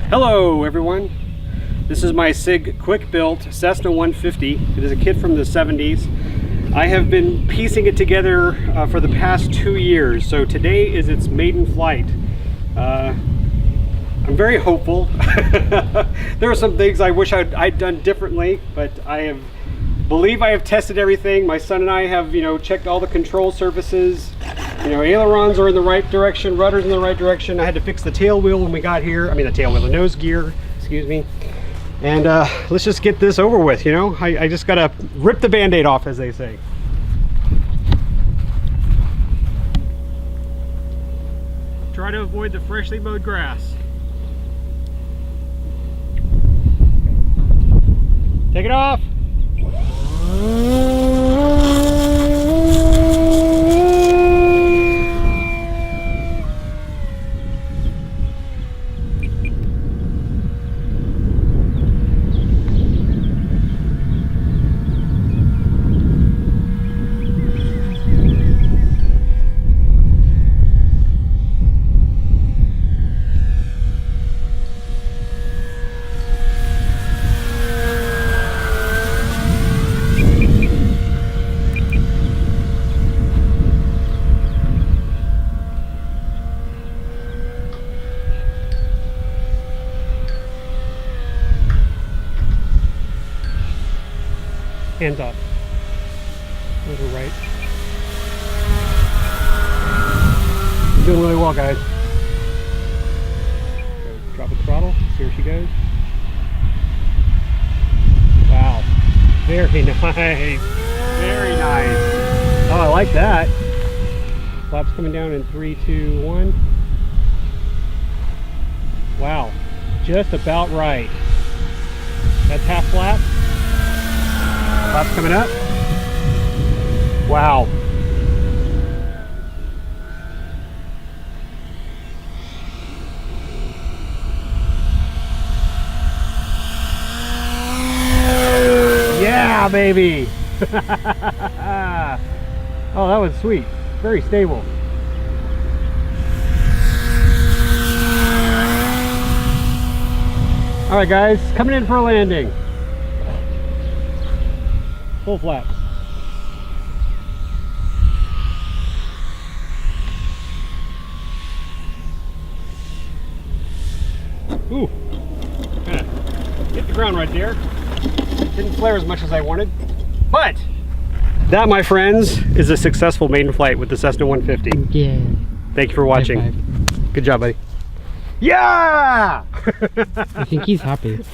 Hello everyone, this is my SIG Kwik Bilt Cessna 150. It is a kit from the 70s. I have been piecing it together for the past 2 years, so today is its maiden flight. I'm very hopeful. There are some things I wish I'd done differently, but believe I have tested everything. My son and I have, checked all the control surfaces. Ailerons are in the right direction, rudder's in the right direction. I had to fix the tail wheel when we got here. The nose gear, excuse me. And let's just get this over with, I just gotta rip the band-aid off, as they say. Try to avoid the freshly mowed grass. Take it off. Hands off. Over right. You're doing really well, guys. So, drop the throttle. Here she goes. Wow. Very nice. Very nice. Oh, I like that. Flaps coming down in 3, 2, 1. Wow. Just about right. That's half flap. Flaps coming up. Wow. Yeah, baby. Oh, that was sweet. Very stable. All right, guys, coming in for a landing. Full flaps. Ooh, kind of hit the ground right there. Didn't flare as much as I wanted, but that, my friends, is a successful maiden flight with the Cessna 150. Yeah. Thank you for watching. Good job, buddy. Yeah! I think he's happy.